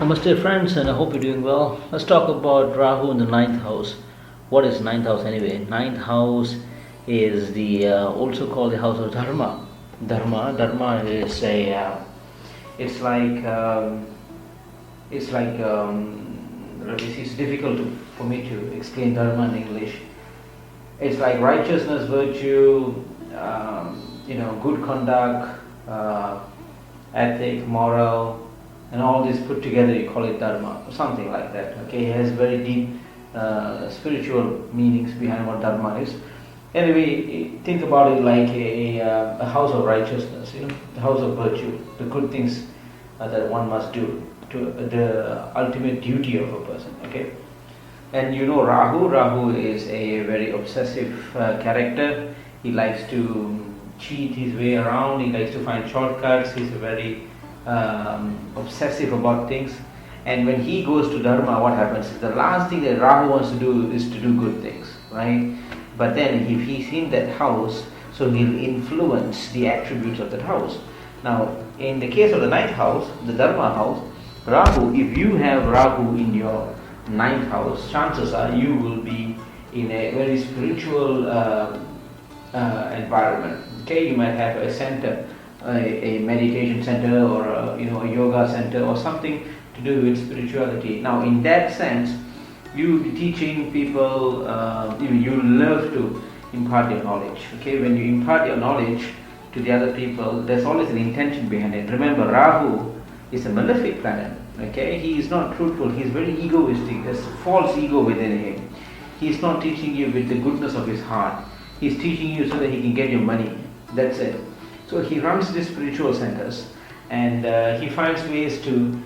Namaste friends, and I hope you're doing well. Let's talk about Rahu in the ninth house. What is ninth house anyway? Ninth house is the also called the house of Dharma. Dharma is it's difficult for me to explain Dharma in English. It's like righteousness, virtue, good conduct, ethic, moral, and all this put together. You call it Dharma, something like that. Okay, it has very deep spiritual meanings behind what Dharma is. Anyway, think about it like a house of righteousness, the house of virtue, the good things that one must do, to the ultimate duty of a person. Okay, and Rahu is a very obsessive character. He likes to cheat his way around. He likes to find shortcuts. He's a very obsessive about things. And when he goes to Dharma, what happens is the last thing that Rahu wants to do is to do good things, right? But then if he's in that house, so he'll influence the attributes of that house. Now, in the case of the ninth house, the Dharma house, Rahu, if you have Rahu in your ninth house, chances are you will be in a very spiritual environment. Okay, you might have a center, a meditation center, or a yoga center, or something to do with spirituality. Now, in that sense, you teaching people, you love to impart your knowledge. Okay, when you impart your knowledge to the other people, there's always an intention behind it. Remember, Rahu is a malefic planet. Okay, he is not truthful. He is very egoistic. There's false ego within him. He is not teaching you with the goodness of his heart. He is teaching you so that he can get your money. That's it. So he runs these spiritual centers, and he finds ways to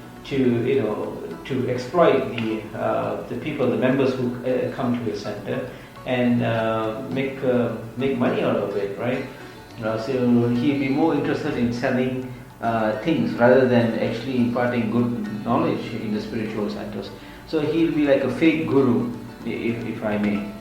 exploit the people, the members who come to his center, and make money out of it, right? So he'll be more interested in selling things rather than actually imparting good knowledge in the spiritual centers. So he'll be like a fake guru, if I may.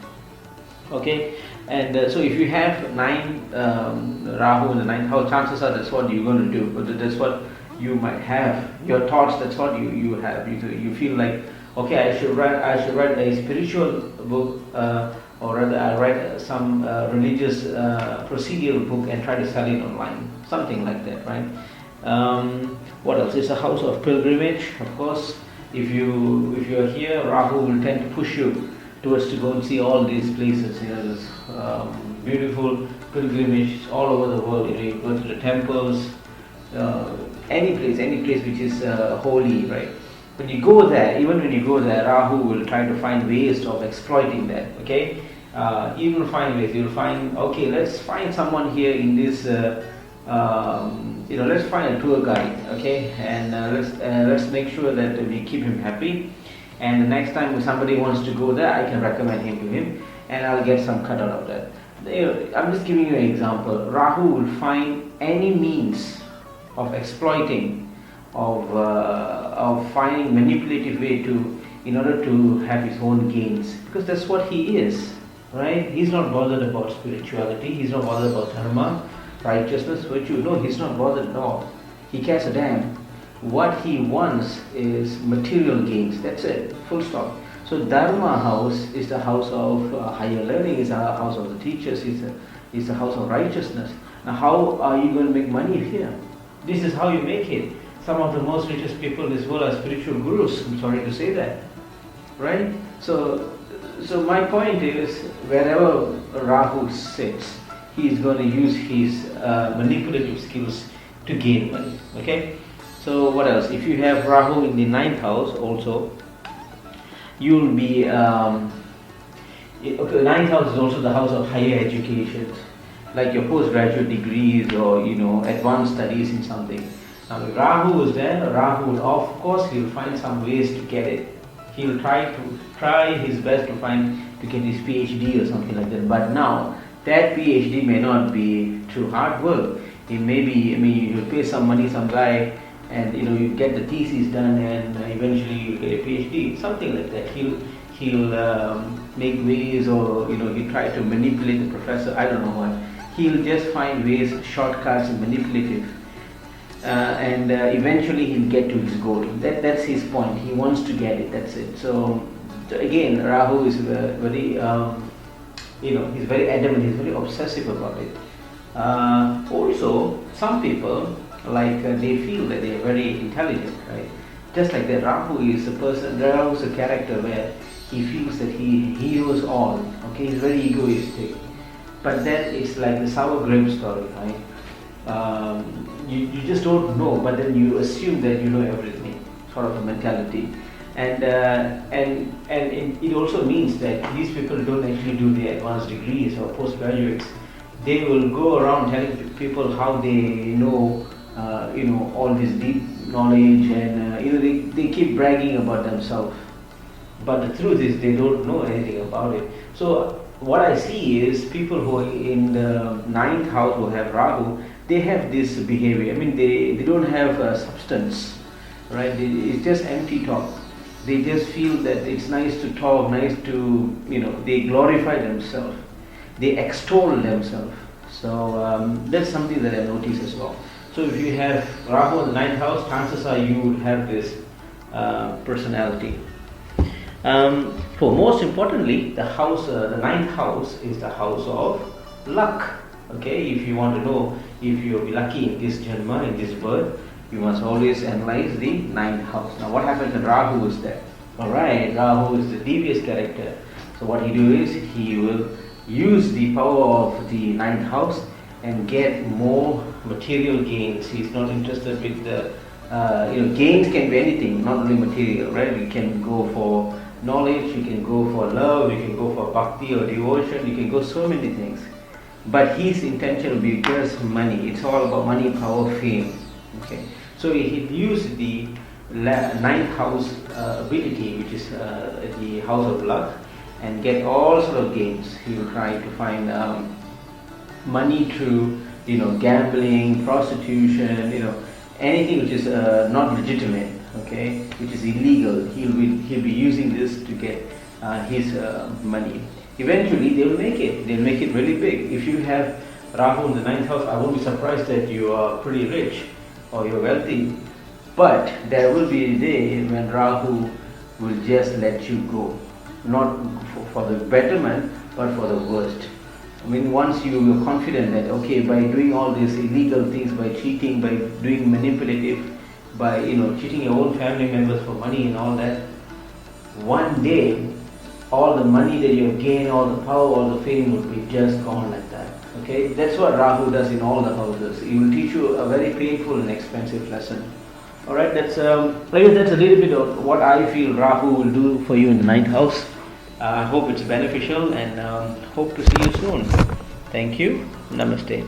Okay, and so if you have Rahu in the ninth house, chances are that's what you're going to do. But that's what you might have. Your thoughts, that's what you have. You feel like, okay, I should write a spiritual book, or rather I write some religious procedural book and try to sell it online, something like that, right? What else? It's a house of pilgrimage, of course. If you're here, Rahu will tend to push you towards to go and see all these places. There's beautiful pilgrimage all over the world. You go to the temples, any place which is holy, right? When you go there, Rahu will try to find ways of exploiting that. Okay, he will find ways. You'll find, okay, let's find someone here in this. Let's find a tour guide. Okay, and let's make sure that we keep him happy. And the next time somebody wants to go there, I can recommend him to him, and I'll get some cut out of that. I'm just giving you an example. Rahu will find any means of exploiting, of finding manipulative way in order to have his own gains, because that's what he is, right? He's not bothered about spirituality. He's not bothered about dharma, righteousness, virtue. No, he's not bothered at all. He cares a damn. What he wants is material gains. That's it. Full stop. So Dharma house is the house of higher learning. Is the house of the teachers. Is the house of righteousness. Now, how are you going to make money here? This is how you make it. Some of the most richest people in this world are spiritual gurus. I'm sorry to say that, right? So my point is, wherever Rahu sits, he is going to use his manipulative skills to gain money. Okay. So what else? If you have Rahu in the ninth house also, you'll be ninth house is also the house of higher education, like your postgraduate degrees or advanced studies in something. Now if Rahu is there, Rahu will, of course, he'll find some ways to get it. He'll try his best to get his PhD or something like that. But now that PhD may not be through hard work. It may be, you'll pay some money, some guy, and you get the thesis done, and eventually you get a PhD, something like that. He'll make ways, or he'll try to manipulate the professor. I don't know what. He'll just find ways, shortcuts, and manipulative eventually he'll get to his goal. That's his point. He wants to get it. That's it. So again, Rahu is very he's very adamant. He's very obsessive about it. Also, some people they feel that they are very intelligent, right? Just like that, Rahu is a person. Rahu is a character where he feels that he knows all. Okay, he's very egoistic. But then it's like the sour grape story, right? You just don't know, but then you assume that you know everything, sort of a mentality. And it also means that these people don't actually do the advanced degrees or postgraduates. They will go around telling people how they know, all this deep knowledge, and they keep bragging about themselves. But the truth is they don't know anything about it. So what I see is people who are in the 9th house who have Rahu, they have this behavior. I mean, they don't have substance, right? It's just empty talk. They just feel that it's nice to talk, nice to, they glorify themselves. They extol themselves. So that's something that I notice as well. So if you have Rahu in the 9th house, chances are you would have this personality. For most importantly, the 9th house is the house of luck. Okay, if you want to know if you'll be lucky in this janma, in this birth, you must always analyze the 9th house. Now what happens when Rahu is there? Alright, Rahu is the devious character. So what he do is, he will use the power of the 9th house and get more material gains. He's not interested with the, gains can be anything, not only material, right? You can go for knowledge, you can go for love, you can go for bhakti or devotion, you can go so many things. But his intention will be just money. It's all about money, power, fame. Okay, so he used the 9th house ability, which is the house of luck, and get all sort of gains. He will try to find money through gambling, prostitution, anything which is not legitimate, okay, which is illegal. He'll be using this to get his money. Eventually they will make it. They'll make it really big. If you have Rahu in the 9th house, I won't be surprised that you are pretty rich or you're wealthy. But there will be a day when Rahu will just let you go. Not for the betterment, but for the worst. I mean, once you are confident that, okay, by doing all these illegal things, by cheating, by doing manipulative, by cheating your own family members for money and all that, one day all the money that you have gained, all the power, all the fame would be just gone like that. Okay, that's what Rahu does in all the houses. He will teach you a very painful and expensive lesson. Alright, that's a little bit of what I feel Rahu will do for you in the 9th house. I hope it's beneficial, and hope to see you soon. Thank you. Namaste.